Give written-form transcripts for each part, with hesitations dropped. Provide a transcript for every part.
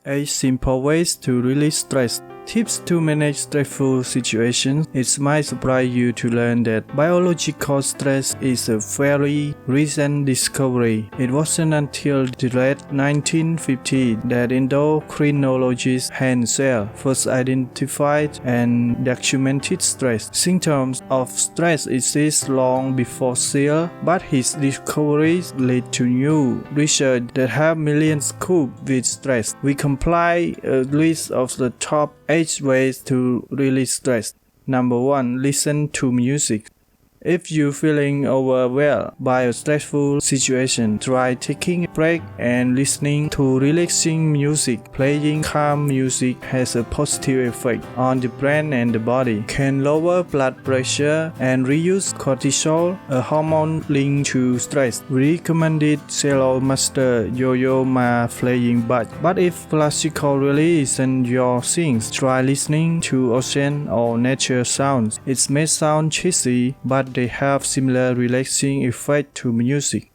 8 simple ways to release stress. Tips to manage stressful situations. It might surprise you to learn that biological stress is a fairly recent discovery. It wasn't until the late 1950s that endocrinologist Hans Selye first identified and documented stress. Symptoms of stress exist long before Selye, but his discoveries led to new research that helped millions cope with stress. We compile a list of the top 8 ways to release stress. Number 1. Listen to music. If you're feeling overwhelmed by a stressful situation, try taking a break and listening to relaxing music. Playing calm music has a positive effect on the brain and the body, can lower blood pressure and reduce cortisol, a hormone linked to stress. We recommended cello master Yo-Yo Ma playing but if classical really isn't your thing, try listening to ocean or nature sounds. It may sound cheesy, but they have similar relaxing effect to music.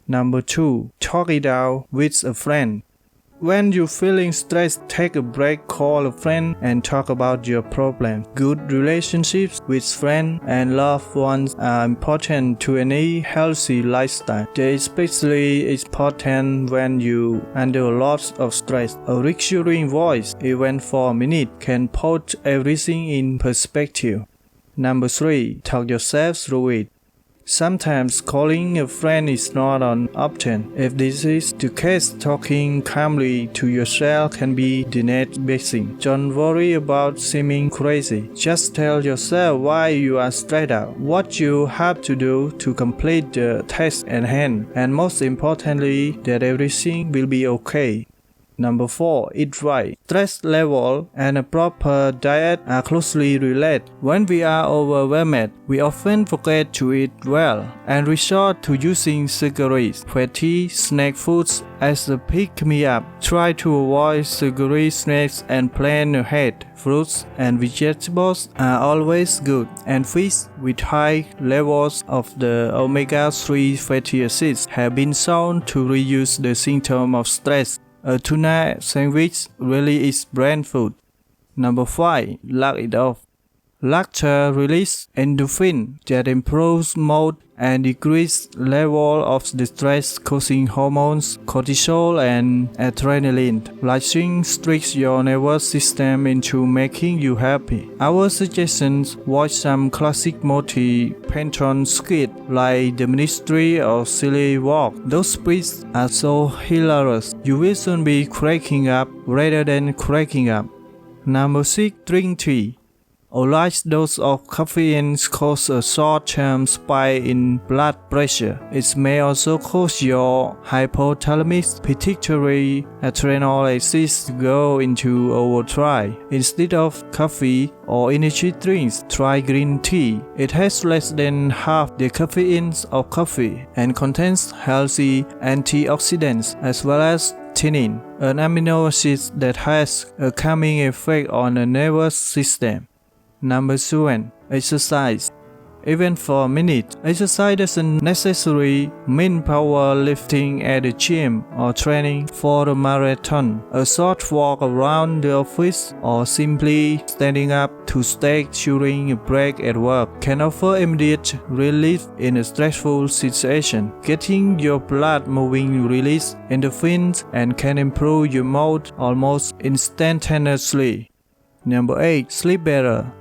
Number 2. Talk it out with a friend. When you're feeling stressed, take a break, call a friend, and talk about your problem. Good relationships with friends and loved ones are important to any healthy lifestyle. They're especially important when you're under a lot of stress. A reassuring voice, even for a minute, can put everything in perspective. Number 3. Talk yourself through it. Sometimes calling a friend is not an option. If this is the case, talking calmly to yourself can be the next best thing. Don't worry about seeming crazy. Just tell yourself why you are stressed out, what you have to do to complete the task at hand, and most importantly, that everything will be okay. Number 4. Eat right. Stress level and a proper diet are closely related. When we are overwhelmed, we often forget to eat well and resort to using sugary, fatty snack foods as a pick-me-up. Try to avoid sugary snacks and plan ahead. Fruits and vegetables are always good, and fish with high levels of the omega-3 fatty acids have been shown to reduce the symptoms of stress. A tuna sandwich really is brand food. Number 5. Laugh it off. Laughter releases endorphin that improves mood and decreases level of the stress-causing hormones, cortisol and adrenaline. Laughing tricks your nervous system into making you happy. Our suggestions: watch some classic Monty Python skits like The Ministry or Silly Walk. Those bits are so hilarious. You will soon be cracking up rather than cracking up. Number 6. Drink tea. A large dose of caffeine causes a short-term spike in blood pressure. It may also cause your hypothalamus pituitary adrenal axis to go into overdrive. Instead of coffee or energy drinks, try green tea. It has less than half the caffeine of coffee and contains healthy antioxidants as well as theanine, an amino acid that has a calming effect on the nervous system. Number 7. Exercise. Even for a minute, exercise doesn't necessarily mean power lifting at the gym or training for a marathon. A short walk around the office or simply standing up to stretch during a break at work can offer immediate relief in a stressful situation. Getting your blood moving releases endorphins and can improve your mood almost instantaneously. Number 8. Sleep better.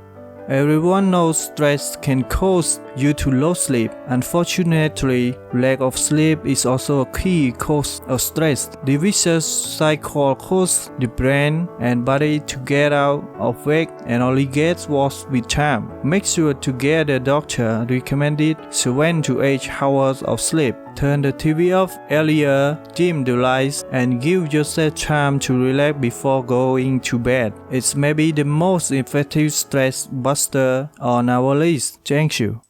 Everyone knows stress can cause you to lose sleep. Unfortunately, lack of sleep is also a key cause of stress. The vicious cycle causes the brain and body to get out of whack and only gets worse with time. Make sure to get a doctor recommended 7 to 8 hours of sleep. Turn the TV off earlier, dim the lights, and give yourself time to relax before going to bed. It's maybe the most effective stress buster on our list. Thank you.